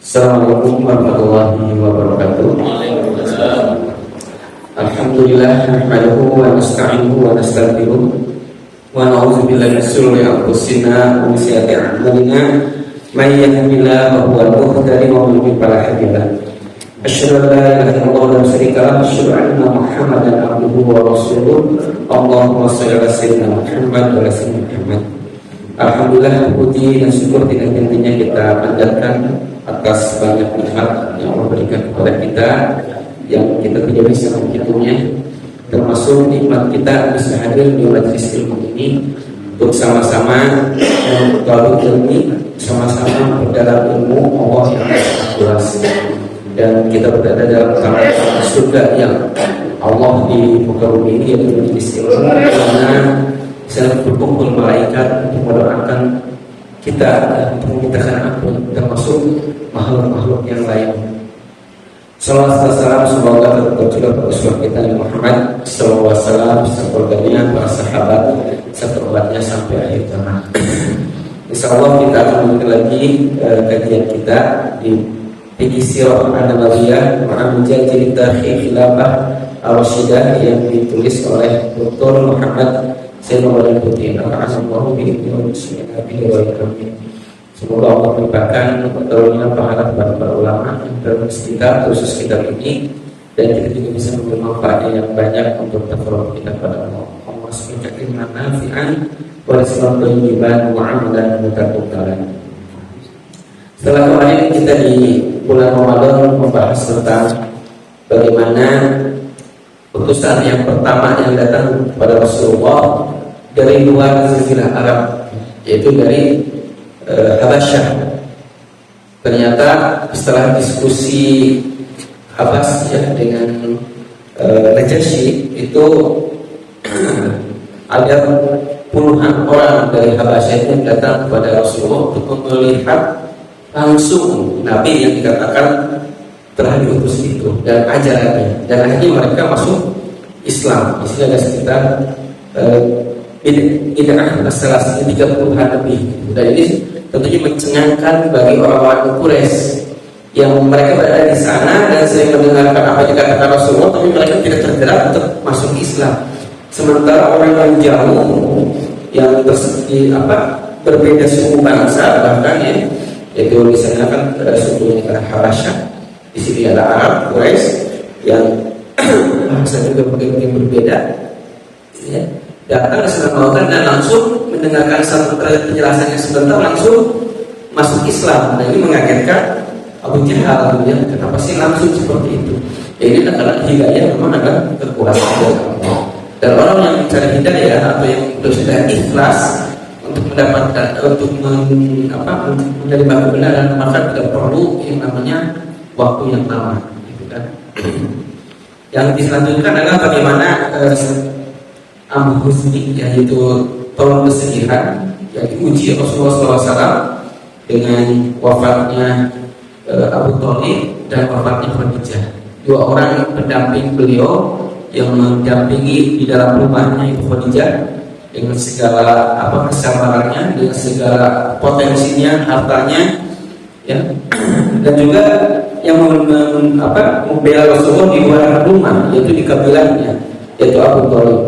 Assalamualaikum warahmatullahi wabarakatuh. Alhamdulillah nahmaduhu wa nasta'inuhu wa nastaghfiruh wa na'udzu billahi min shururi anfusina wa min sayyiati a'malina may yahdihillahu huwal muhtadi wa man yudlil fala hadiya lahu. Asyhadu an la ilaha illallah wa la syarika lahu wa asyhadu anna Muhammadan abduhu wa rasuluh. Allahumma shalli ala sayyidina Muhammad wa ala sayyidina Muhammad. Alhamdulillah, puji dan syukur tidak hentinya kita panjatkan atas banyak nikmat yang Allah berikan kepada kita yang kita tidak bisa menghitungnya, termasuk nikmat kita bisa hadir di majelis ilmu ini untuk sama-sama mengetahui ilmu, sama-sama berdalam ilmu Allah yang luas, dan kita berada dalam kamar surga yang Allah di muka bumi ini, yaitu majelis ilmu, karena sangat berkumpul malaikat untuk mendoakan kita untuk memintakan ampun, termasuk makhluk-makhluk yang lain. Salawat dan salam semoga tercurah pada Rasul kita Nabi Muhammad sallallahu alaihi wasallam, serta keluarganya, para sahabat, serta umatnya sampai akhir zaman. Insyaallah kita akan mengikuti lagi kajian kita di Fikih Sirah An-Nabawiyah Ma'amijah Cerita Khilafah Ar-Rasyidah yang ditulis oleh Dr. Muhammad Sayyidina Putri Al-Azamullahu bi'idhni Nabi wa ikramih. Semoga Allah melimpahkan pertolongan pahala kepada para ulama dalam kita, khusus kitab ini, dan kita juga bisa mengambil manfaatnya yang banyak untuk tafarruq kita pada Allah. Allah SWT nafi'an wa rizqan thayyiban wa 'amalan mutakabbaran. Setelah kemarin kita di bulan Ramadan membahas tentang bagaimana utusan yang pertama yang datang kepada Rasulullah dari luar Jazirah Arab, yaitu dari Habasyah. Ternyata setelah diskusi Habasyah dengan Najasyi itu ada puluhan orang dari Habasyah yang datang kepada Rasulullah untuk melihat langsung Nabi yang dikatakan telah diutus itu dan ajarannya, dan akhirnya mereka masuk Islam. Di sini ada sekitar bid'ah salah 30-an lebih, dan ini tentunya mencengangkan bagi orang-orang Quraisy yang mereka berada di sana dan sering mendengarkan apa yang dikatakan Rasulullah, tapi mereka tidak tergerak untuk masuk Islam. Sementara orang yang jauh yang berbeda suku bangsa bahkan yaitu misalnya kan suku negara Habasyah, di sini ada Arab Quraisy yang bahasa juga mungkin berbeda, ya, datang ke sana dan langsung mendengarkan satu penjelasannya sebentar langsung masuk Islam. Nah, ini mengagetkan Abu Jahal, ya, kenapa sih langsung seperti itu? Ya, ini adalah hidayah, memang adalah kekuasaan dari Allah. Dan orang yang mencari hidayah atau yang sudah ikhlas untuk mendapatkan menerima kebenaran, maka tidak perlu yang namanya waktu yang lama, gitu kan? Yang diselanjutkan adalah bagaimana Husni, yaitu tolong kesedihan yang diuji Rasulullah SAW dengan wafatnya Abu Thalib dan wafatnya Khadijah, dua orang pendamping beliau yang mendampingi di dalam rumahnya itu Khadijah dengan segala kesabarannya, dengan segala potensinya, hartanya, ya, dan juga yang membela Rasulullah di luar rumah, yaitu di kabilahnya, yaitu Abu Thalib.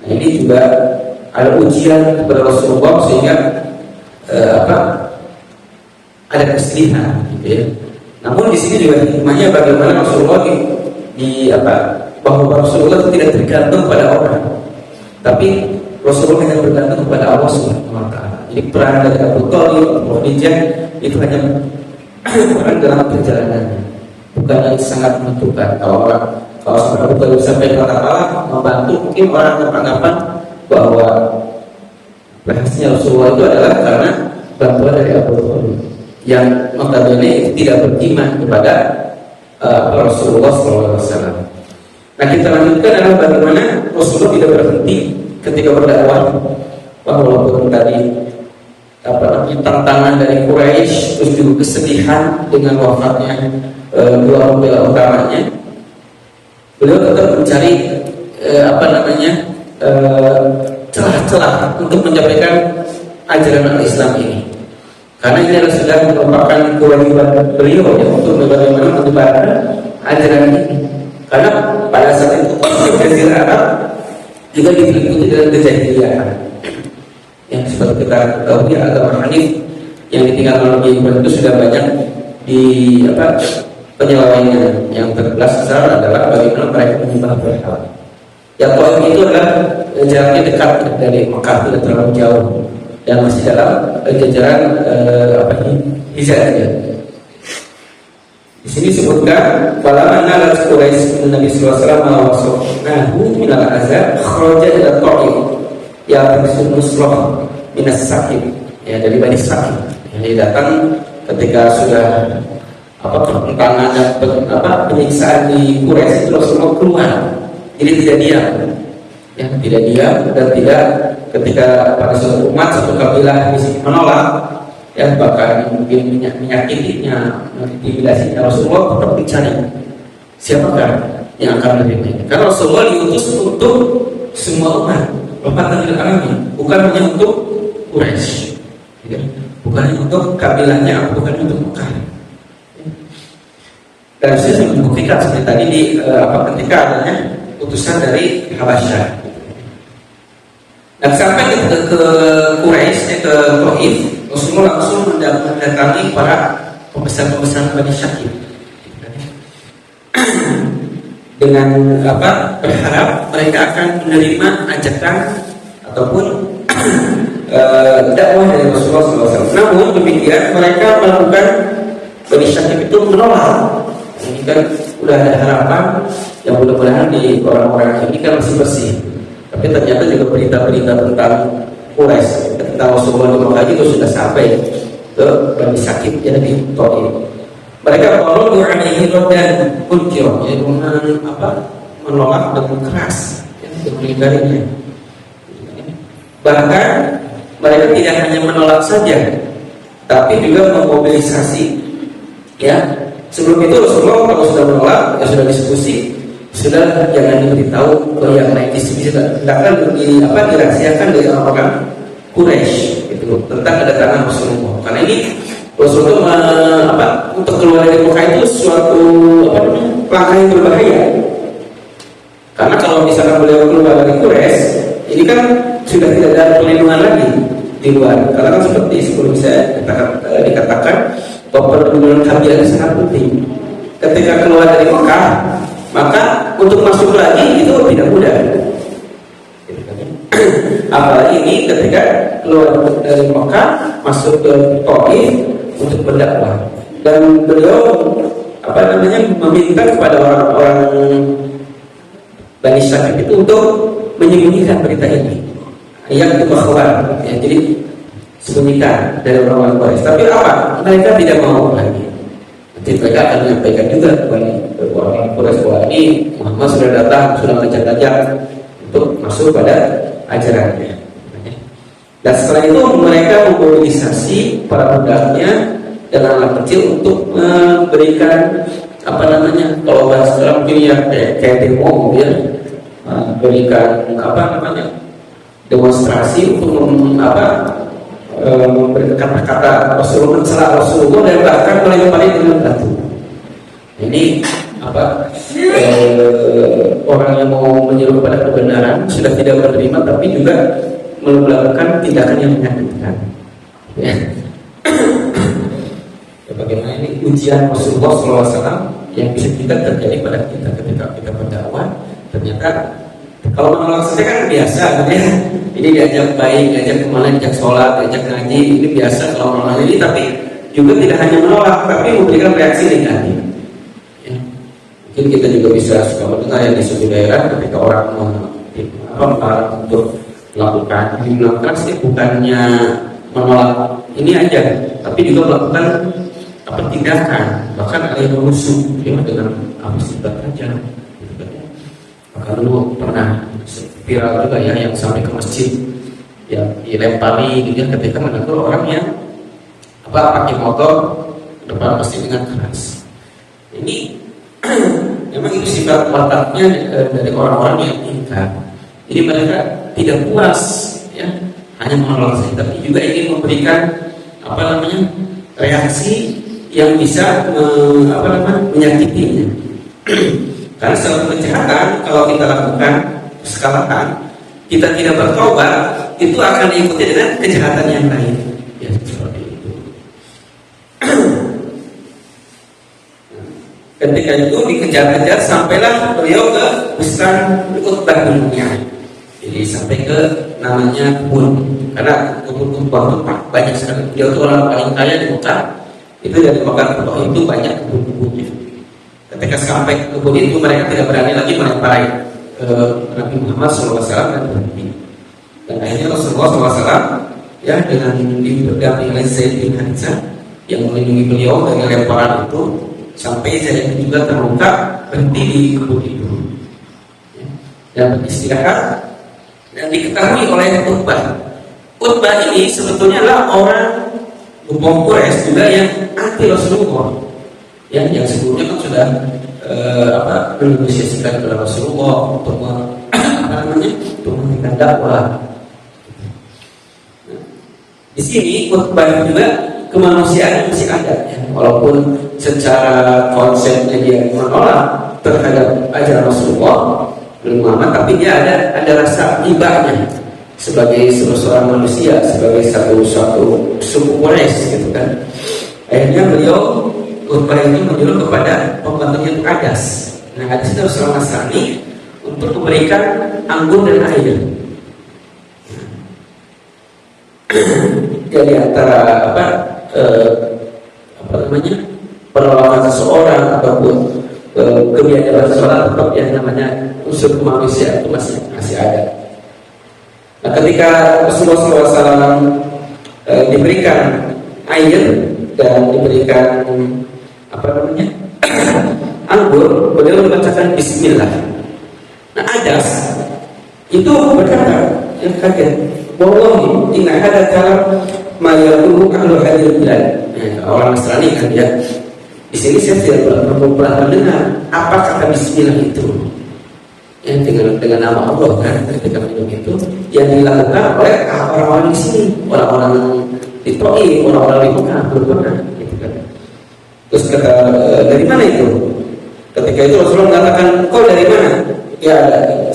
Nah, ini juga ada ujian kepada Rasulullah sehingga ada kesedihan, gitu ya. Namun di sini juga hikmahnya bagaimana Rasulullah bahwa Rasulullah itu tidak tergantung pada orang, tapi Rasulullah hanya bergantung kepada Allah Subhanahu wa Ta'ala. Jadi peran dari Abu Thalib, Abu Khadijah itu hanya peran dalam perjalanannya, bukan yang sangat menentukan. Kalau Abu Thalib sampai kata-kata membantu, mungkin orang beranggapan bahwa berhasilnya Rasulullah itu adalah karena bantuan dari Abu Thalib yang notabene itu tidak beriman kepada Rasulullah SAW. Nah, kita lanjutkan adalah bagaimana Rasulullah tidak berhenti ketika berdakwah, walaupun tadi tantangan dari Quraisy, terus juga kesedihan dengan wafatnya dua pembela utamanya, beliau tetap mencari celah-celah untuk menyampaikan ajaran Islam ini. karena ini adalah sudah merupakan kewajiban beliau ya untuk bagaimana menyebarkan ajaran ini. Karena pada saat itu Jazirah Arab juga diliputi dengan kejahiliaan. Yang seperti kita ketahui agama Hanif yang ditinggalkan oleh Ibrahim itu sudah banyak di penyelewengnya. Yang terbelas besar adalah bagaimana mereka menyembah berhala. Yang Taif itu adalah jaraknya dekat dari Mekah, tidak terlalu jauh dan masih dalam jajaran Hijaz. Di sini disebutkan falamma nalat Quraisy Nabi sallallahu alaihi wasallam min al-azab kharaja ila Taif ya Rasulullah min as-Sakif ya dari Bani Sakif. Jadi datang ketika sudah pertentangan dan penyiksaan di Quraisy itu Rasulullah keluar. Jadi tidak diam. Ya, tidak diam dan tidak ketika pada suatu umat satu kabilah menolak ya bahkan mungkin menyakitinya, mengintimidasinya, Rasulullah tetap bicara siapakah yang akan menerima ini. Karena Rasulullah diutus untuk semua umat, rahmatan lil alamin, bukan hanya untuk Quraisy, ya. Bukan hanya untuk kabilahnya, bukan untuk Mekah. Dan saya membuktikan seperti tadi di ketika adanya utusan dari Habasyah. Dan sampai ke Quraisy, ke Taif, Rasulullah langsung mendatangi para pembesar-pembesar Bani Syakir dengan berharap mereka akan menerima ajakan ataupun dakwah dari Rasulullah SAW. Namun demikian mereka melakukan Bani Syakir itu menolak. Ini kan udah ada harapan yang mudah-mudahan di orang-orang ini kan masih bersih. Tapi ternyata juga berita-berita tentang Quraisy tentang Rasulullah di Mekah itu sudah sampai ke Bani Syakir ya di Taif. Mereka qalu alaihi dan munkir, yaitu menolak dengan keras ya, mengingkarinya. Bahkan mereka tidak hanya menolak saja, tapi juga memobilisasi ya. Sebelum itu Rasulullah kalau sudah menolak, ya sudah diskusi, sudah jangan diberitahu ke yang lain, tidakkan dirahasiakan dari orang-orang Quraisy itu tentang kedatangan Rasulullah. Karena ini Rasulullah untuk keluar dari Mekah itu suatu langkah yang berbahaya. Karena kalau misalkan beliau keluar dari Quraisy, ini kan sudah tidak ada perlindungan lagi di luar. Karena kan seperti sebelum saya dikatakan bahwa perlindungan kabilah sangat penting. Ketika keluar dari Mekah, maka untuk masuk lagi itu tidak mudah. Apalagi ini ketika keluar dari Mekah masuk ke Taif untuk berdakwah, dan beliau meminta kepada orang-orang Bani Syakir itu untuk menyembunyikan berita ini. Yang itu bahwa ya, jadi sembunyikan dari orang-orang Quraisy. Tapi mereka tidak mau lagi. Nanti mereka akan menyampaikan juga kepada orang-orang Quraisy bahwa ini Muhammad sudah datang, sudah ngajak-ngajak untuk masuk pada ajarannya. Dan setelah itu mereka memobilisasi para budaknya dan anak kecil untuk memberikan kalau bahasa sekarang mungkin ya kayak demo ya, berikan demonstrasi untuk memberi kata-kata Rasulullah, mencela Rasulullah dan bahkan melempari dengan batu. Ini orang yang mau menyeru pada kebenaran sudah tidak menerima, tapi juga melakukan tindakan yang menyakitkan. Ya. Bagaimana ini ujian Rasulullah SAW yang bisa kita terjadi pada kita ketika kita berdakwah. Ternyata kalau menolak saja kan biasa, gitu ya. Ini diajak baik, diajak kemana, diajak sholat, diajak ngaji, ini biasa kalau menolak ini. Tapi juga tidak hanya menolak, tapi memberikan reaksi negatif. Ya. Mungkin kita juga bisa suka mendengar yang di suatu daerah ketika orang melarang untuk melakukan sih bukannya menolak ini aja, tapi juga melakukan tindakan, bahkan ada yang menusuk ya, dengan senjata tajam. Maka dulu pernah viral juga ya yang sampai ke masjid yang dilempari gitu ya, ketika menegur orang yang pakai motor depan masjid dengan keras. Ini memang itu sifat wataknya dari orang-orang yang ingkar. Jadi mereka tidak puas ya hanya menolak saja, tapi juga ingin memberikan apa namanya, reaksi yang bisa menyakitinya. Karena satu kejahatan kalau kita lakukan kesalahan, kita tidak bertobat, itu akan diikuti dengan kejahatan yang lain. Ya, seperti itu. Ketika itu dikejar-kejar sampailah beliau ke besar Utbah bin Mu'ad. Jadi sampai ke namanya kebun, karena kebun Utbah itu banyak sekali. Dia itu orang paling kaya di Mekah. Itu dari Mekah ke bawah itu banyak kebun-kebunnya. Ketika sampai ke kebun itu mereka tidak berani lagi melempari Nabi Muhammad SAW dan berhenti. Dan akhirnya Rasulullah SAW ya dengan didampingi oleh Zaid bin Harithah yang melindungi beliau dari lemparan itu, sampai Zaid juga terluka berhenti di kebun itu ya, dan beristirahat. Dan diketahui oleh Utbah. Utbah ini sebetulnya adalah orang Bukong Quraisy juga yang anti Rasulullah. Ya, yang sebelumnya kan sudah menegosiasikan kepada Rasulullah untuk memberikan dakwah. Nah, di sini Utbah juga kemanusiaan masih ada, ya. Walaupun secara konsepnya dia menolak terhadap ajaran Rasulullah Muhammad, tapi dia ada rasa ibahnya sebagai seorang manusia, sebagai satu suku Quraisy gitu kan. Akhirnya beliau Utbah ini menyuruh kepada pembantunya itu Adas. Nah, Adas itu seorang Nasrani untuk memberikan anggur dan air. Jadi antara penolakan seseorang ataupun kebiadaban seseorang, tetap yang namanya unsur kemanusiaan itu masih ada. Nah, ketika Rasulullah SAW diberikan air dan diberikan anggur, beliau membacakan Bismillah. Nah, Adas itu berkata, yang kaget, wallahi inna hadza kalam ma yaqulu ahlu hadhihi bilad. Orang Nasrani kan dia. Di sini saya tidak pernah mendengar apa kata Bismillah itu. Ya, dengan nama Allah kan, ketika minum itu yang dilakukan oleh orang-orang di sini, orang-orang di Taif, orang-orang di Mekah belum pernah. Gitu kan. Terus kata, dari mana itu? Ketika itu Rasulullah mengatakan, kau dari mana? Ya,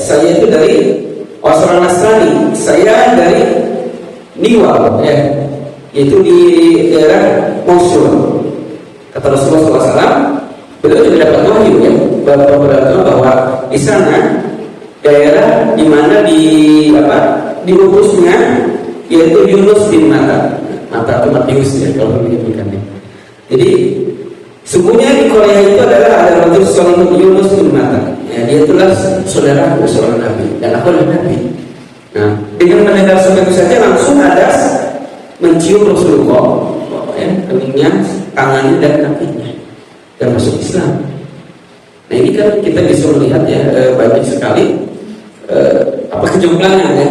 saya itu dari orang Nasrani, saya dari Niwa, ya, yaitu di daerah Mosul. Kata Rasulullah SAW, beliau juga dapat wahyu ya, bahwa di sana daerah di mana diutusnya yaitu Yunus bin Matta itu Matius ya kalau menyebutkannya. Jadi sungguhnya di Korea itu adalah ada Rasul Sallallahu Yunus bin Matta. Ya, dia itulah saudara seorang Nabi dan aku adalah Nabi. Nah, dengan mendengar seperti itu saja langsung ada mencium Rasulullah, ya, keningnya, tangannya dan kakinya, dan masuk Islam. Nah, ini kan kita bisa melihat ya banyak sekali kejumlahan ya.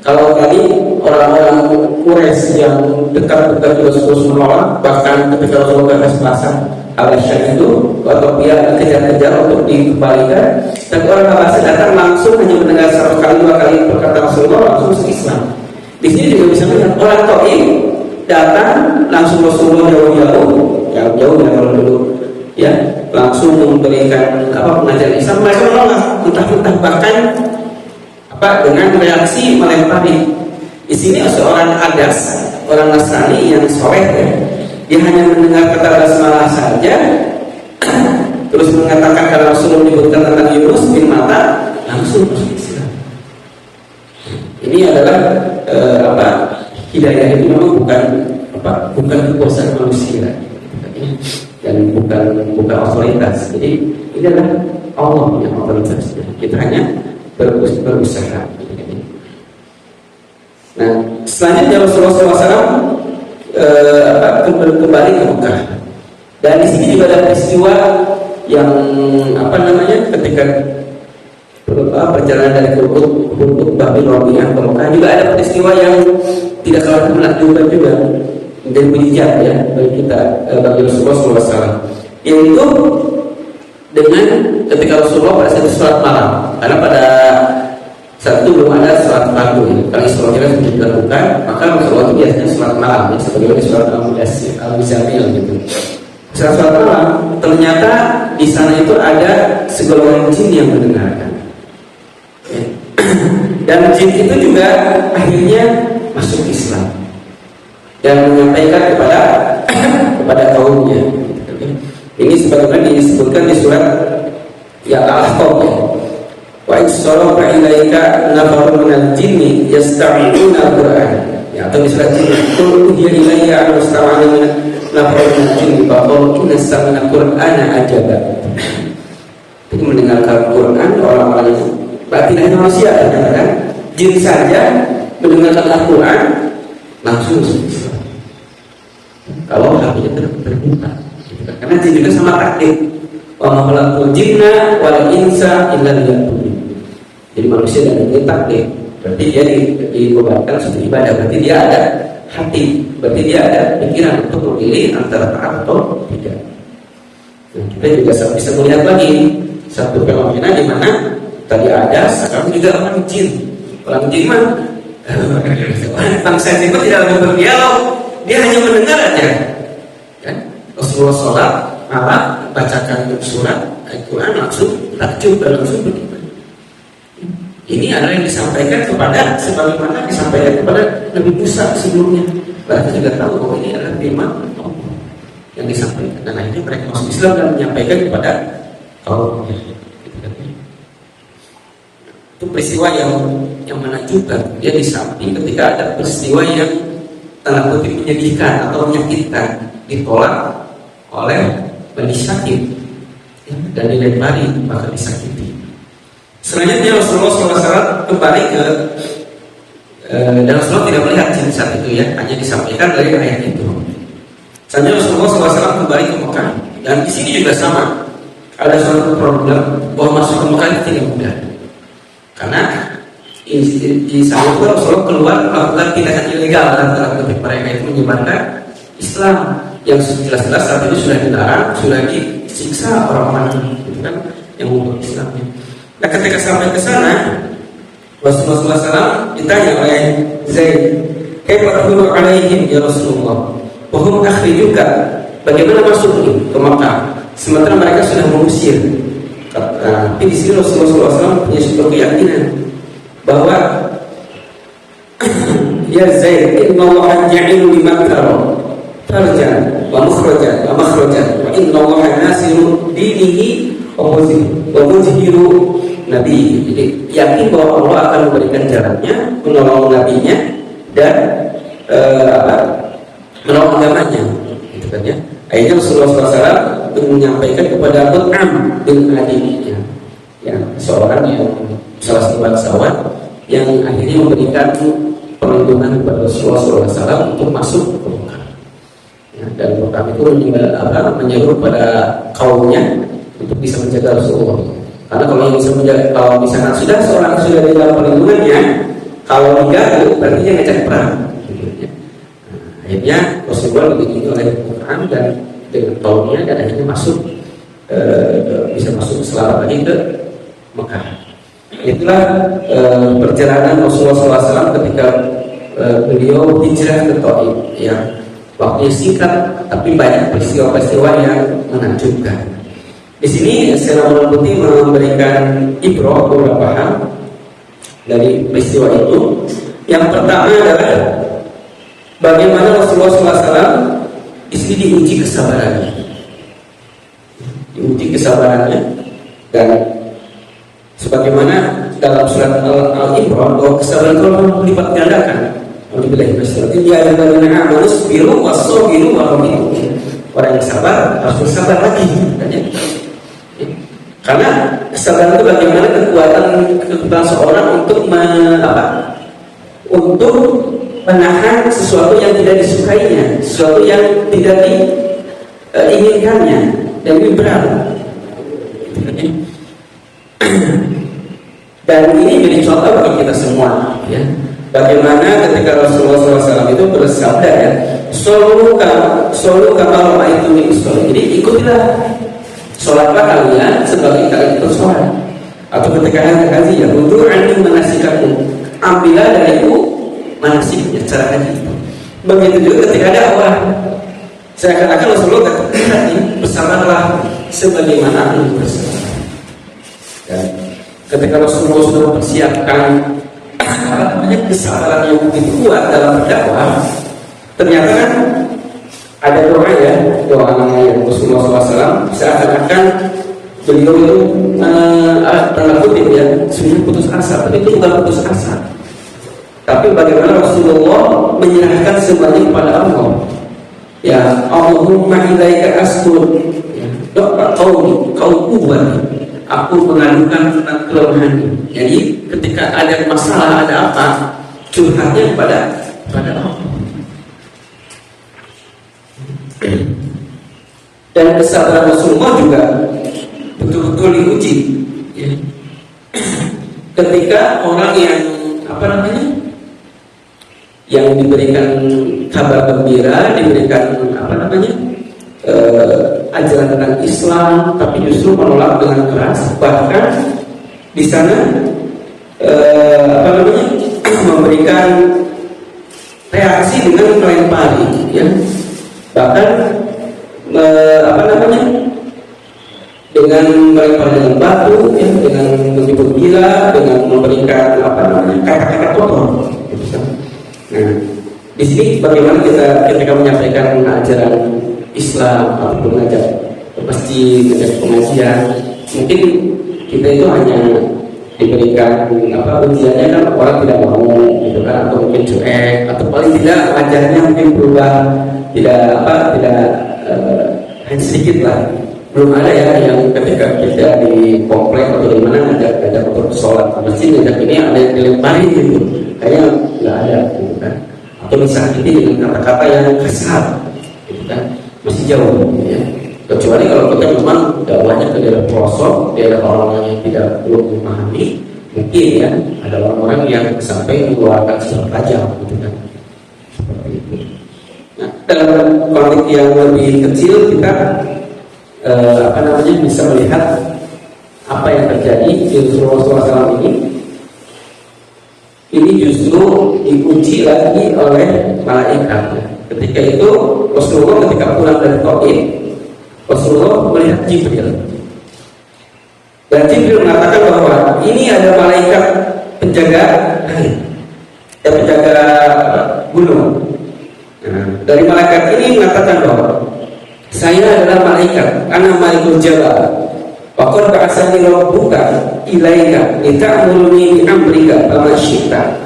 Kalau tadi orang-orang Quraisy yang dekat-dekat terus menolak, bahkan ketika Rasulullah berpasangan Al-Syah itu atau pihak kejar-kejar untuk dikembalikan, tapi orang Habasya datang langsung hanya mendengar satu kali dua kali perkataan Rasulullah langsung masuk Islam. Di sini juga bisa melihat orang Taif datang langsung Rasulullah jauh-jauh ya kalau dulu ya langsung memberikan pengajaran Islam, mereka menolak mentah-mentah bahkan dengan reaksi melempari. Di sini seorang Adas, orang Nasrani yang soleh ya, dia hanya mendengar kata basmalah saja terus mengatakan kalau Rasulullah menyebutkan tentang Yunus bin Matta langsung masuk Islam. Ini adalah hidayah itu memang bukan kekuasaan manusia dan bukan otoritas. Jadi ini adalah Allah yang otoritasnya. Kita hanya berusaha. Nah, selanjutnya Rasulullah SAW kembali ke Mekah. Dan di sini juga ada peristiwa yang ketika perjalanan dari Utbah bin Rabi'ah ke Mekah juga ada peristiwa yang tidak kalah menakjubkan juga menjadi mujizat ya bagi kita, bagi Rasulullah SAW, yaitu dengan ketika Rasulullah pada saat sholat malam, karena pada Saat itu belum ada sholat fardu ya. Kalau istiqomah sudah dilakukan, maka Rasulullah itu biasanya sholat malam ya, sebagai sholat al-Muzamil gitu. Sholat malam ternyata di sana itu ada segolongan jin yang mendengarkan. Ya. Dan jin itu juga akhirnya masuk Islam dan menyampaikan kepada kaumnya. Ini sebagaimana disebutkan di surat ya Al-Ahqaf ya. Wa isorofa ilaika nafarun minal jinni yasta'iduna al-Qur'an. Ya, atau di surat Jin, "Qul hiya ilayya al-musta'ana nafarun minal jinni faqul inna sami'na Qur'ana ajaba." Itu mendengarkan Quran orang-orang itu berarti hanya manusia kan? Jin saja mendengarkan Al-Quran langsung Islam. Kalau hatinya terbuka, gitu kan? Karena jin juga sama takdir. Wa ma khalaqul jinna wal insa illa liya'budun. Jadi manusia dan jin takdir. Berarti dia dibebankan suatu ibadah. Berarti dia ada hati. Berarti dia ada pikiran untuk memilih antara taat atau tidak. Nah, kita juga bisa melihat lagi satu fenomena di mana tadi ada, sekarang juga orang jin. Orang jin mah bangsa jin itu tidak berdialog, dia hanya mendengar aja. Kan? Rasulullah sholat malam bacakan surat Al-Quran langsung takjub dan langsung beriman. Ini adalah yang disampaikan kepada sebagaimana disampaikan kepada Nabi Musa sebelumnya. Mereka juga tahu bahwa ini adalah firman Allah yang disampaikan. Dan akhirnya mereka masuk Islam dan menyampaikan kepada kaumnya. Itu peristiwa yang menakjubkan. Dia di samping ketika ada peristiwa yang tanda kutip menyedihkan atau menyakitkan, ditolak oleh Bani Syakib dan dilempari bahkan disakiti. Selanjutnya Rasulullah SAW kembali ke dan Rasulullah tidak melihat jin saat itu ya, hanya disampaikan dari ayat itu. Selanjutnya Rasulullah SAW kembali ke Mekah dan di sini juga sama. Ada suatu problem bahwa masuk ke Mekah itu tidak mudah. Karena di sana itu Rasulullah keluar melakukan tindakan ilegal antara ketika mereka itu menyebarkan Islam yang jelas-jelas saat itu sudah dilarang, sudah disiksa orang-orang itu kan yang membuat Islamnya. Nah ketika sampai ke sana Rasulullah SAW ditanya oleh Zaid, "Kaifa taqulu alaihim ya Rasulullah? Wa hum akhrijuka?" Bagaimana masuk ke Makkah sementara mereka sudah mengusir? Tapi di sini Rasulullah SAW punya suatu keyakinan bahwa ya Zaid, inna Allah ja'ilu liman karo farjan wa mukhrajan wa inna Allah nasiru dinihi wa muzhiru nabi. Jadi yakin bahwa Allah akan memberikan jalannya, menolong nabinya dan menolong agamanya, gitu kan ya. Akhirnya Rasulullah SAW menyampaikan kepada Qut'am bin Adi ya, seorang yang salah satu bangsawan yang akhirnya memberikan perlindungan kepada Rasulullah SAW untuk masuk ke Mekah. Ya, dan Qut'am itu menyuruh pada kaumnya untuk bisa menjaga Rasulullah. Karena kalau yang bisa menjaga, kalau misalnya sudah seorang sudah di dalam perlindungannya, kalau diganggu berarti dia ngajak perang. Akhirnya Rasulullah dibimbing oleh Quran dan dengan kaumnya dan akhirnya bisa masuk selamat lagi ke Mekah. Itulah perjalanan Rasulullah SAW ketika beliau hijrah ke Taif. Ya, waktunya singkat tapi banyak peristiwa-peristiwa yang menakjubkan. Di sini secara Putih memberikan ibrah beberapa hal dari peristiwa itu. Yang pertama adalah bagaimana Rasulullah SAW di sini diuji kesabarannya, dan sebagaimana dalam surat Al-Imran bahwa kesabaran itu melipat gandakan. Dia yang harus biru wasol biru waromiru. Orang yang sabar harus bersabar lagi, karena kesabaran itu bagaimana kekuatan seorang untuk untuk menahan sesuatu yang tidak disukainya, sesuatu yang tidak diinginkannya, dan ini berat. Dan ini menjadi contoh bagi kita semua, ya. Bagaimana ketika Rasulullah SAW itu bersabda, ya, solu kapal itu nih. Jadi ikutilah, sholatlah kalian sebagai kalian itu sholat. Atau ketika ada haji ya, untuk anu manasikakum, ambillah dariku manasiknya, cara haji itu. Begitu juga ketika dakwah, saya katakan Rasulullah kata bersabarlah sebagaimana aku bersabar. Dan ketika Rasulullah sudah mempersiapkan kesabaran yang begitu kuat dalam berdakwah, ternyata kan ada doa ya, doa namanya Rasulullah SAW, seakan-akan beliau itu tanda kutip ya, sudah putus asa, tapi itu bukan putus asa. Tapi bagaimana Rasulullah menyerahkan semuanya kepada Allah. Ya Allahumma ilaika askur, doa kau kuat, aku mengadukan tentang kelemahan. Jadi ketika ada masalah, ada apa, curhatnya kepada Allah. Dan kesabaran Rasulullah juga betul-betul diuji ya. Ketika orang yang yang diberikan kabar gembira, diberikan ajaran tentang Islam, tapi justru menolak dengan keras, bahkan di sana memberikan reaksi dengan melempari ya, bahkan dengan melempar dengan batu ya, dengan menyebut gila, dengan memberikan kata-kata kotor gitu. Nah, di sini bagaimana kita ketika menyampaikan ajaran Islam ataupun ngajak ke masjid, ngajak pengajian, mungkin kita itu hanya diberikan ujiannya kan orang tidak mau gitu kan, atau mungkin cuek, atau paling tidak ajarnya mungkin berubah, tidak hanya sedikit lah. Belum ada ya yang ketika kita di komplek atau di mana ngajak untuk sholat masjid, ngajak ini ada yang dilempari gitu, kayaknya nggak ada gitu kan, atau misalnya ini dengan kata-kata yang kasar gitu kan, masih jauh ya. Kecuali kalau kita memang dakwahnya ke daerah pelosok, daerah orang yang tidak belum memahami, mungkin ya ada orang-orang yang sampai mengeluarkan senjata tajam gitu kan, seperti itu. Nah, dalam konteks yang lebih kecil kita bisa melihat apa yang terjadi di Rasulullah SAW ini justru diuji lagi oleh malaikat. Ketika itu Rasulullah ketika pulang dari Taif, Rasulullah melihat Jibril, dan Jibril mengatakan bahwa ini ada malaikat penjaga penjaga gunung. Nah, dari malaikat ini mengatakan bahwa saya adalah malaikat, ana malikul jabal. Faqad ba'atsani rabbuka ilaika lita'muruni bi amrika fama syi'ta.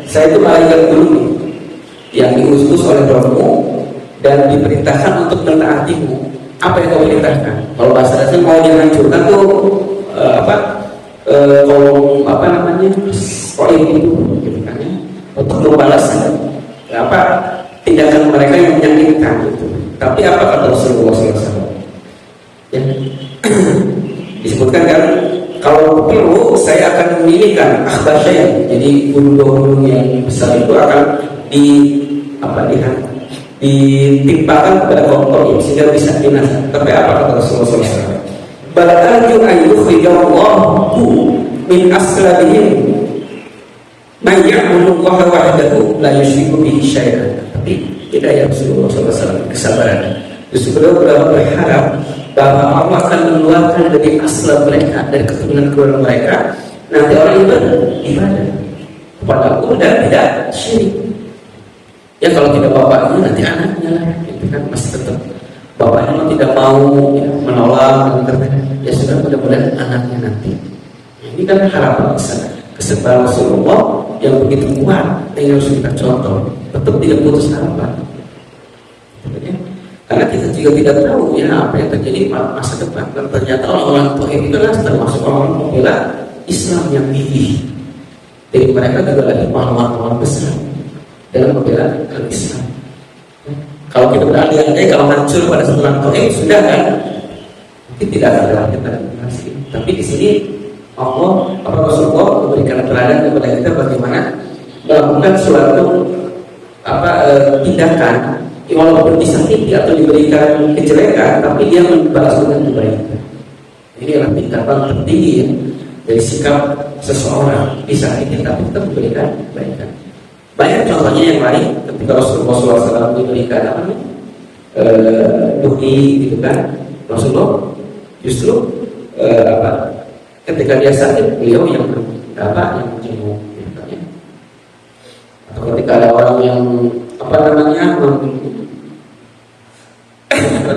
Saya itu malaikat gunung yang diutus oleh Rabbmu dan diperintahkan untuk mentaatimu. Apa yang kau perintahkan? Kalau bahasa dasar mau dihancurkan tuh poin itu gitu kan ya, untuk membalas tindakan mereka yang menyakitkan gitu. Tapi apa kata Rasulullah SAW? Ya, disebutkan kan, kalau perlu saya akan memilihkan akhbasyah, jadi gunung-gunung yang besar itu akan ditimpakan kepada kaum sehingga bisa binasa. Tapi apa kata Rasulullah SAW? Bal arju an yukhrijallahu min aslabihim man ya'budu Allah wahdahu la yusyriku bihi syai'an. Tapi tidak ya Rasulullah SAW kesabaran. Justru beliau berharap bahwa Allah akan mengeluarkan dari asal mereka, dari keturunan mereka, nanti orang itu beribadah kepada Allah dan tidak syirik. Ya kalau tidak bapaknya nanti anaknya lah, itu kan masih tetap bapaknya tidak mau ya, menolak, ya sudah mudah-mudahan anaknya nanti. Ini kan harapan besar kesabaran Rasulullah yang begitu kuat yang harus kita contoh, tetap tidak putus harapan. Karena kita juga tidak tahu ya apa yang terjadi masa depan. Dan ternyata orang-orang Taif itu adalah termasuk orang pembela Islam yang gigih. Jadi mereka juga lagi pahlawan-pahlawan besar dalam membela Islam. Kalau kita berandai-andai kalau hancur pada setelah Taif sudah kan, mungkin tidak ada kita masih. Tapi di sini Allah Rasulullah memberikan teladan kepada kita bagaimana melakukan suatu tindakan walaupun disakiti atau diberikan kejelekan, tapi dia membalas dengan kebaikan. Ini adalah tingkatan tertinggi ya. dari sikap seseorang bisa kita tetap memberikan kebaikan. Banyak contohnya yang lain ketika Rasulullah SAW diberikan apa namanya duki gitu kan, Rasulullah justru ketika dia sakit beliau yang menjenguk gitu kan, ya. Atau ketika ada orang yang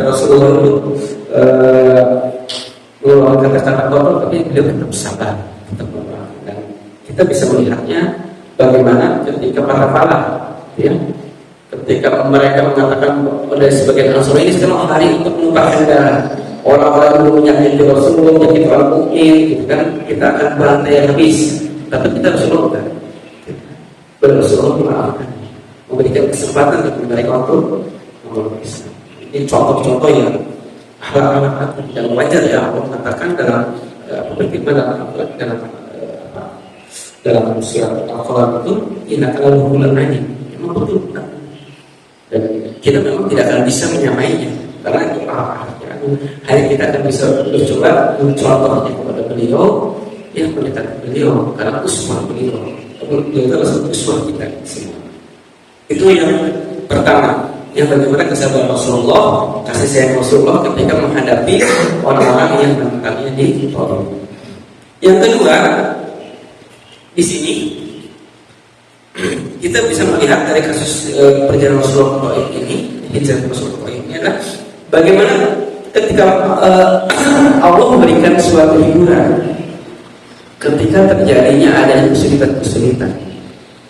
Rasulullah itu mengeluarkan kata-kata kotor, tapi beliau tetap sabar, tetap mendoakan. Dan kita bisa melihatnya bagaimana ketika para ya, ketika mereka mengatakan dari sebagian Ansor ini sekarang hari untuk menumpahkan darah orang-orang yang menyakiti Rasulullah, menyakiti orang mukmin, gitu kan, kita akan bantai habis. Tapi kita Rasulullah Rasulullah memaafkan, memberikan kesempatan untuk mereka untuk memeluk Islam. Ini contoh-contoh yang hal-hal yang wajar ya Allah mengatakan dalam berfirman dalam surat Al-Qalam itu innaka laghafurun rahim. Memang betul kan? Dan kita memang tidak akan bisa menyamainya karena itu hanya kita akan bisa mencoba mencontohnya kepada beliau yang mendekati beliau karena uswah beliau itu adalah uswah kita semua. Itu yang pertama. Yang bagaimana kesabaran Rasulullah, kasih sayang Rasulullah ketika menghadapi orang-orang yang menentangnya di tolong. Yang kedua, di sini kita bisa melihat dari kasus perjalanan Rasulullah ke Taif ini, hijrah Rasulullah ke Taif ini adalah bagaimana ketika Allah memberikan suatu hiburan ketika terjadinya adanya kesulitan-kesulitan.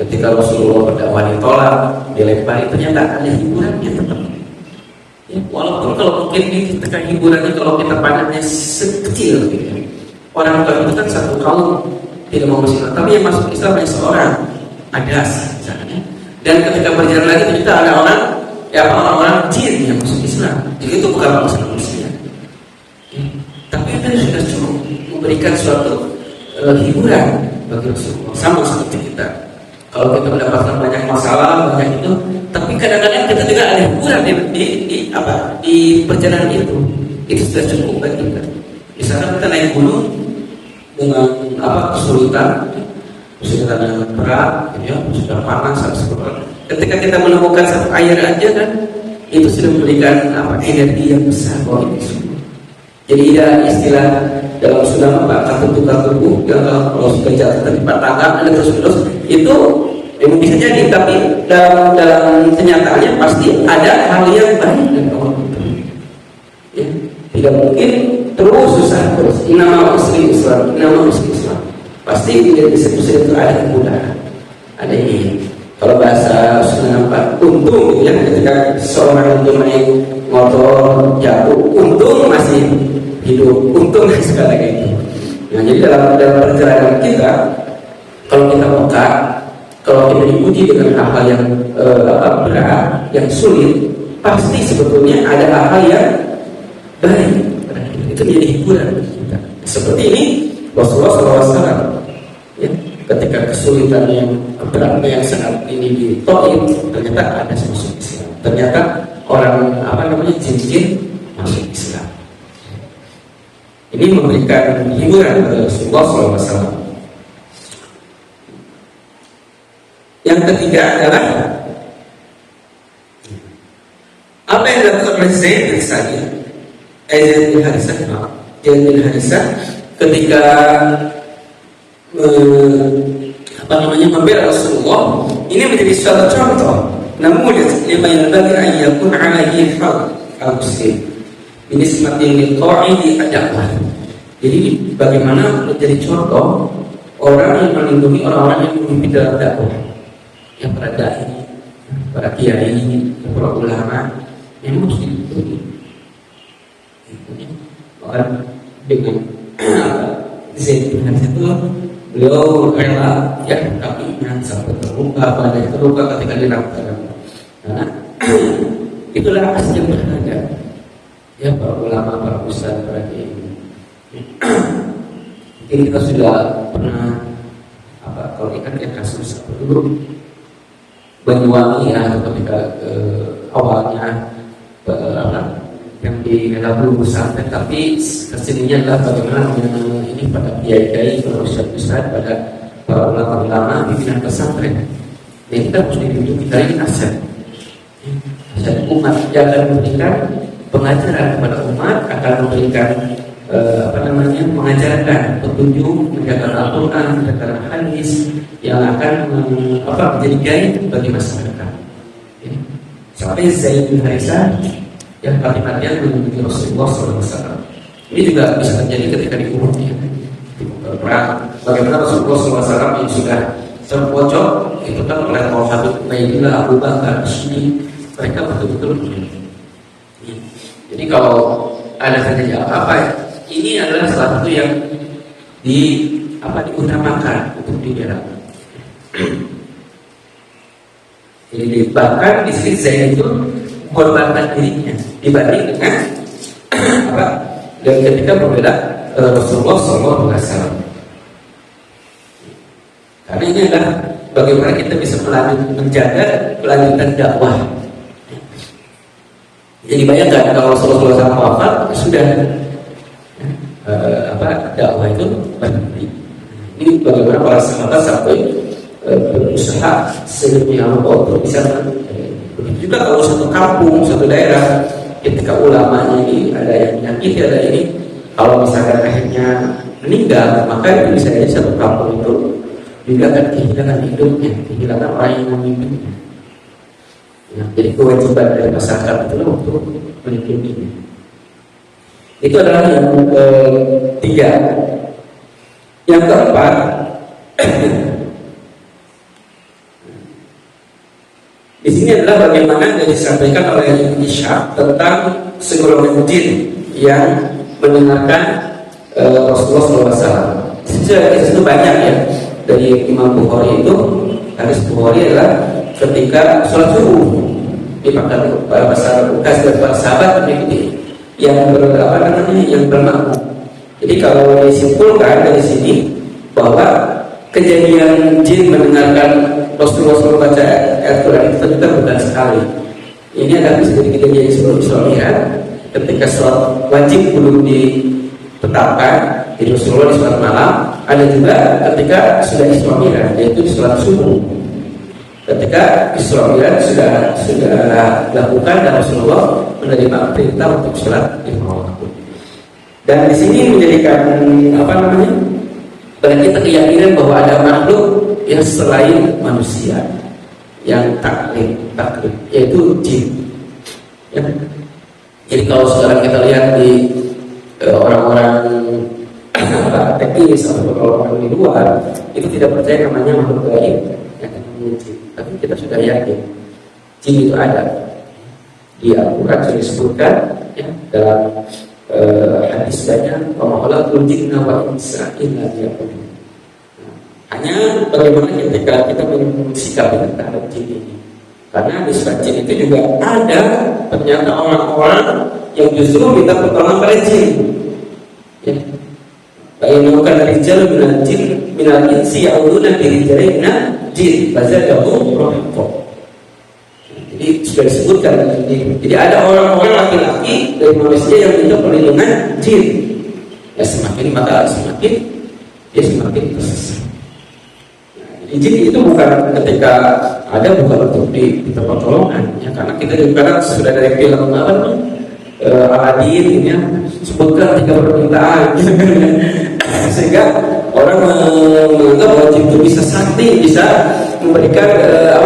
Ketika Rasulullah berdakwah ditolak, dilempari, ternyata ada hiburannya tetap. Ya, walaupun kalau mungkin ketika hiburannya kalau kita pandangnya sekecil, gitu ya. Orang tua itu kan satu kaum tidak mau masuk Islam, tapi yang masuk Islam hanya seorang, ada misalnya. Dan ketika berjalan lagi ternyata ada orang-orang jin yang masuk Islam. Jadi itu bukan manusia. Ya. Tapi itu sudah cukup memberikan suatu hiburan bagi Rasulullah, sama seperti kita. Kalau kita mendapatkan banyak masalah, banyak itu, tapi kadang-kadang kita juga ada hiburan di perjalanan itu sudah cukup bagi kita. Misalkan kita naik gunung dengan kesulitan yang berat, ya, sudah panas, ketika kita menemukan satu air aja kan, itu sudah memberikan energi yang besar bagi kita semua. Jadi ada istilah dalam Sunda kata tukar tubuh, kalau sudah jatuh tertimpa tangga ada terus itu memang bisa jadi, tapi dalam kenyataannya pasti ada hal yang baik dari Allah itu. Ya, tidak mungkin terus susah terus. Nama Islam pasti tidak bisa itu ada kemudahan, ada ini. Kalau bahasa Sunda untung ya, ketika seorang itu naik motor jatuh, untung masih hidup, untung segala kayak gitu. Nah, jadi dalam perjalanan kita, kalau kita peka, kalau kita diuji dengan hal-hal yang berat, yang sulit, pasti sebetulnya ada hal-hal yang baik. Itu menjadi hiburan kita. Seperti ini Rasulullah SAW, ya, ketika kesulitan yang berat yang sangat ini di Taif, ternyata ada masuk Islam. Ternyata orang jin-jin masuk Islam. Ini memberikan hiburan kepada Rasulullah SAW. Yang ketiga adalah apa yang dilakukan oleh Zaid bin Harisah ketika membela Rasulullah. Ini menjadi suatu contoh. Namun lima yang bagi ayakun alaihi al-muslim. Ini semakin liqa'i adalah. Jadi bagaimana menjadi contoh orang yang melindungi orang-orang yang memimpin dalam dakwah, yang para dai, para kiai, para ulama yang harus dilindungi. Orang dengan Zaid bin Harisah itu beliau rela ya kakinya sampai terluka, badannya terluka ketika dilakukan. Nah, itulah asas yang berharga. Ya, para ulama, para ustaz, para kiai. Mungkin kita sudah pernah kalau ikan kasus dulu Banyuwangi ya, ketika awalnya yang di di Labu sampai, tapi kesininya adalah bagaimana ini pada kiai-kiai, para ustadz-ustadz, pada para ulama-ulama pimpinan pesantren. Ini kita harus dilindungi dari aset umat yang akan memberikan pengajaran kepada umat, akan memberikan mengajarkan petunjuk, menjaga Al-Quran, menjaga hadis yang akan menjadi guide bagi masyarakat. Sampai Zaid bin Harithah yang mati-matian mengunjungi Rasulullah SAW. Ini juga bisa terjadi ketika di umurnya. Bagaimana Rasulullah SAW yang sudah terpojok itu kan oleh Habib Ubaidillah, Abu Bakar, Ashmi, mereka betul-betul. Jadi kalau ada terjadi apa-apa, ini adalah salah satu yang diutamakan untuk dibela. Jadi bahkan di sini Zaid itu korbankan dirinya dibanding dengan dan ketika membela Rasulullah SAW. Karena ini adalah bagaimana kita bisa menjaga kelanjutan dakwah. Jadi bayangkan kalau Rasulullah SAW wafat sudah dakwah itu berhenti. Ini bagaimana para sahabat sampai berusaha sedemikian rupa untuk bisa. Begitu juga kalau satu kampung, satu daerah, ketika ulamanya ini ada yang menyakiti, ada ini, kalau misalkan akhirnya meninggal, maka itu bisa jadi satu kampung itu juga akan kehilangan hidupnya, kehilangan orang yang memimpinnya. Jadi kewajiban dari masyarakat itu untuk melindunginya. Itu adalah yang ketiga. Yang keempat, di sini adalah bagaimana yang disampaikan oleh Ibnu Ishaq tentang segolongan jin yang mendengarkan Rasulullah SAW. Itu banyak ya. Dari Imam Bukhari itu, hadis Bukhari adalah ketika sholat subuh dipakai bahasa bekas dan para sahabat mengikuti yang bermakmum. Jadi kalau disimpulkan dari sini bahwa kejadian jin mendengarkan Rasulullah SAW baca ayat Quran itu ternyata bukan sekali. Ini adalah bisa jadi kejadian sebelum Isra Mi'raj, ketika sholat wajib belum ditetapkan di Rasulullah di sholat malam. Ada juga ketika sudah Isra Mi'raj, yaitu di sholat subuh. Ketika Isra Mi'raj sudah dilakukan dan Rasulullah menerima perintah untuk sholat lima waktu. Dan di sini menjadikan bagi kita keyakinan bahwa ada makhluk yang selain manusia yang taklid, yaitu jin. Ya. Jadi kalau sekarang kita lihat di orang-orang teknis atau orang di luar itu tidak percaya namanya makhluk gaib, tapi kita sudah yakin jin itu ada. Di Al-Quran sudah disebutkan ya, dalam hadis banyak pemahalan jinna wa insa illa liya'budun. Hanya bagaimana ketika kita menyikapi terhadap jin ini, karena di surat jin itu juga ada ternyata orang-orang yang justru minta pertolongan pada jin. Ya. Bainakan rijal minal insi ya'uduna bi rijalina jin fazadahum rahaqa. Jadi sudah disebutkan. Jadi ada orang-orang laki-laki dari manusia yang minta perlindungan jin. Ya semakin dia semakin tersesat. Jin itu bukan ketika ada bukan untuk minta pertolongan ya, karena kita juga sudah dari film Aladin ya, sebutkan 3 permintaan sehingga orang menganggap bahwa jin itu bisa sakti, bisa memberikan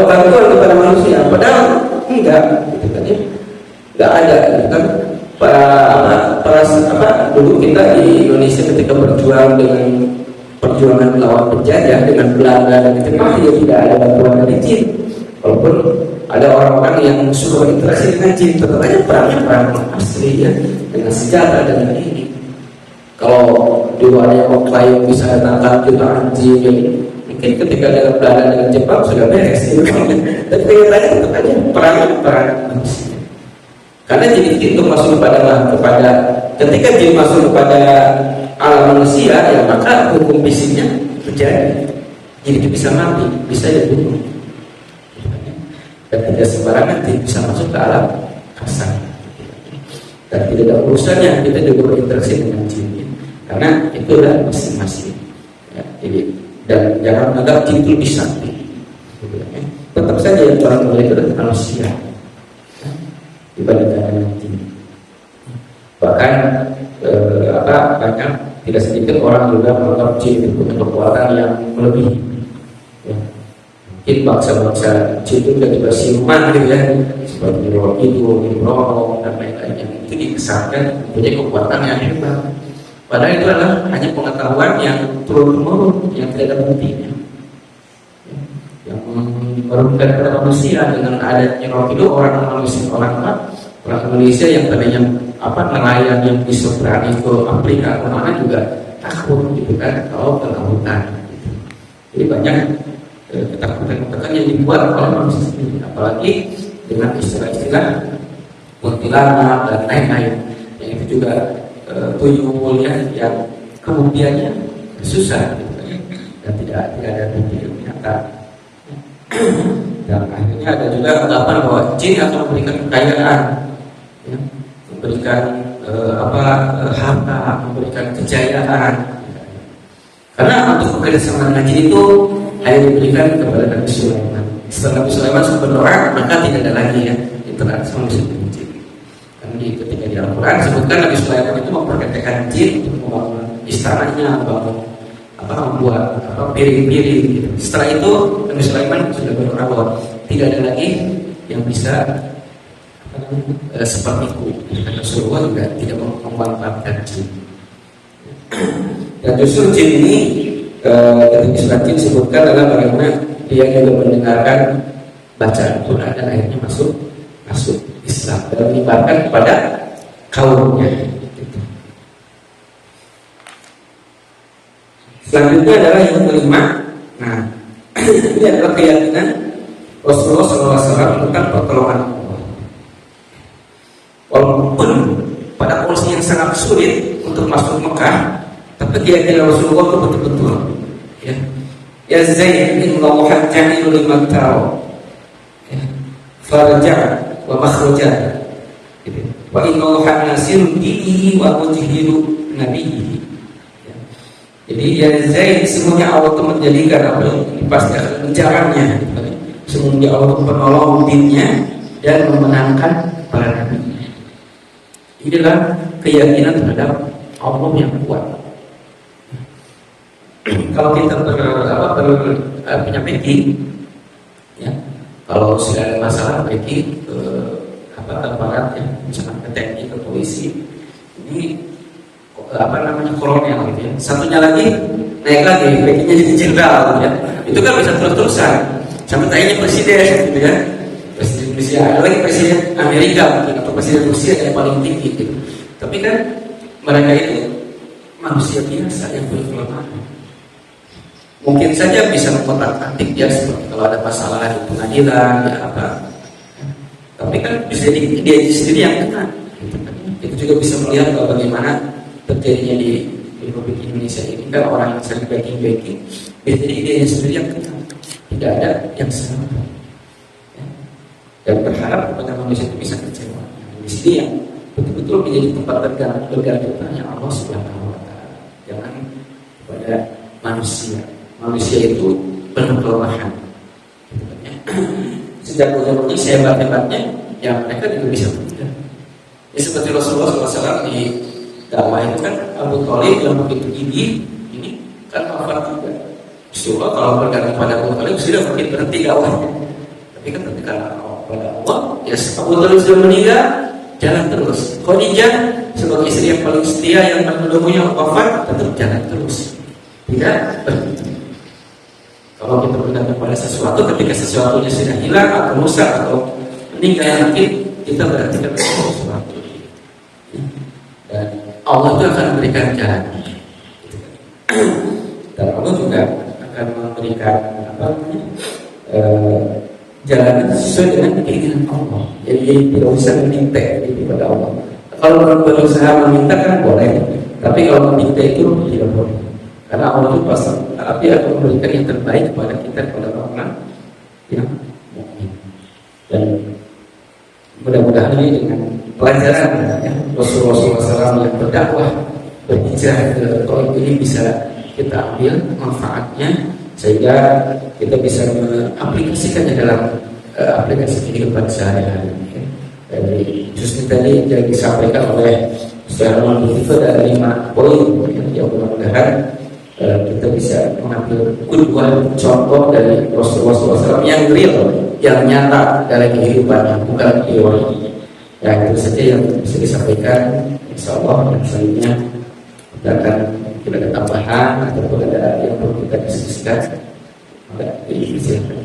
bantuan kepada manusia, padahal enggak gitu kan ya, enggak ada gitu kan. Dulu kita di Indonesia ketika berjuang dengan perjuangan melawan penjajah dengan Belanda dan Jepang, ya tidak ada bantuan dari jin. Walaupun ada orang-orang yang suka berinteraksi dengan jin, tetap aja perangnya perang asli ya, dengan senjata dengan ini. Kalau dulu ada yang klaim bisa menangkap jutaan jin, mungkin ketika dengan Belanda dengan Jepang sudah beres gitu. Tapi kenyataannya tetap aja perang manusia. Karena jin itu masuk kepada ketika jin masuk kepada alam manusia, ya maka hukum fisiknya terjadi. Jadi itu bisa mati, bisa dibunuh. Dan tidak sembarangan bisa masuk ke alam kasar. dan tidak ada urusannya kita juga berinteraksi dengan jin, karena itu adalah masing-masing. Ya, jadi dan jangan menganggap jin itu lebih sakti. Gitu, ya. Tetap saja yang orang mulia itu adalah manusia, ya, dibandingkan dengan jin. Bahkan banyak tidak sedikit orang juga menganggap jin itu punya kekuatan yang melebihi. Ya. Mungkin bangsa-bangsa jin itu juga siluman gitu ya, seperti roh itu, roh dan lain-lainnya, itu dikesankan punya kekuatan yang hebat. Padahal itu adalah hanya pengetahuan yang turun-temurun, yang tidak ada buktinya. Ya. Yang merugikan kepada manusia dengan adanya roh itu orang Indonesia yang tadinya nelayan yang bisa berani ke Afrika kemana juga takut gitu kan kalau ke lautan. Gitu. Jadi banyak ketakutan yang dibuat oleh manusia sendiri, apalagi dengan istilah-istilah kuntilanak dan lain-lain yang itu juga tuyul yang kemudiannya susah gitu, dan tidak ada bukti yang nyata. Dan akhirnya ada juga anggapan bahwa jin akan memberikan kekayaan, ya, memberikan harta, memberikan kejayaan. Karena untuk bekerjasama dengan jin itu hanya diberikan kepada Nabi Sulaiman. Setelah Nabi Sulaiman berdoa, maka tidak ada lagi ya interaksi manusia dengan jin. Karena ketika di Al-Quran disebutkan Nabi Sulaiman itu memperkatakan jin untuk membangun istananya, membuat piring-piring gitu. Setelah itu Nabi Sulaiman sudah berdoa bahwa tidak ada lagi yang bisa seperti itu. Dan Rasulullah juga tidak memanfaatkan jin. Dan justru jin ini ketika surat jin disebutkan adalah bagaimana dia juga mendengarkan bacaan Quran dan akhirnya masuk Islam dan menyebarkan kepada kaumnya. Selanjutnya adalah yang kelima. Nah, ini adalah keyakinan Rasulullah SAW tentang pertolongan Allah. Walaupun pada kondisi yang sangat sulit untuk masuk Mekah, tapi keyakinan Rasulullah itu betul-betul. Ya Zaid, innallaha ja'ilun liman taro. Faraja wa makhraja. Wa innallaha nasirun dinihi wa mujhidu nabiyhi. Jadi ya Zaid, semuanya Allah itu menjadikan apa yang pasti akan menjalannya. Semuanya Allah penolong dinnya dan memenangkan para nabi. Inilah keyakinan terhadap Allah yang kuat. Kalau kita punya peki, ya, kalau sudah ada masalah peki aparat ya, misalkan ke TNI, ke polisi, ini kolonel gitu ya. Satunya lagi naik lagi, pekinya jadi jenderal gitu ya. Itu kan bisa terus-terusan sampai tanya presiden gitu ya. Presiden Rusia, ada lagi presiden Amerika mungkin, atau presiden Rusia yang paling tinggi gitu. Tapi kan mereka itu manusia biasa yang punya kelemahan. Mungkin saja bisa mengotak-atik dia seperti kalau ada masalah di pengadilan ya apa. Tapi kan bisa dia sendiri yang kena. Gitu kan. Itu juga bisa melihat bagaimana terjadinya di Republik Indonesia ini kan orang yang sering backing, jadi dia sendiri yang kena. Tidak ada yang sama. Ya. Dan berharap kepada manusia itu bisa kecewa. Di sini yang betul-betul menjadi tempat bergantungnya Allah Subhanahu wa Ta'ala. Jangan kepada manusia. Manusia itu penuh kelemahan. Sejak usia sehebat-hebatnya, ya mereka juga bisa berubah. Ya seperti Rasulullah SAW di dakwah itu kan Abu Thalib yang begitu gigih, ini kan wafat juga. Rasulullah kalau bergantung pada Abu Thalib sudah mungkin berhenti dakwahnya. Tapi kan ketika pada Allah, ya Abu Thalib sudah meninggal, jalan terus. Khadijah sebagai istri yang paling setia yang menemui wafat, tetap jalan terus. Tidak berhenti. Kalau kita bergantung pada sesuatu, ketika sesuatunya sudah hilang atau rusak atau meninggal nanti, kita berarti kepada sesuatu. Dan Allah itu akan memberikan jalan. Dan Allah juga akan memberikan jalan sesuai dengan keinginan Allah. Jadi tidak usah meminta kepada Allah. Kalau berusaha meminta kan boleh, tapi kalau meminta itu tidak boleh. Karena Allah itu pasti akan memberikan yang terbaik kepada kita, kepada orang yang mukmin. Dan Mudah-mudahan ini dengan pelajaran ya, Rasulullah SAW yang berdakwah berhijrah ke Taif ini bisa kita ambil manfaatnya sehingga kita bisa mengaplikasikannya dalam aplikasi kehidupan sehari-hari. Jadi justru tadi yang disampaikan oleh Ustaz Rahman itu ada 5 poin yang mudah-mudahan kita bisa mengambil kedua contoh dari Rasulullah SAW yang real, yang nyata dalam kehidupannya, bukan teori. Ya itu saja yang bisa disampaikan. Insyaallah yang selanjutnya kita akan ada tambahan ataupun ada yang perlu kita diskusikan. Ada di sini.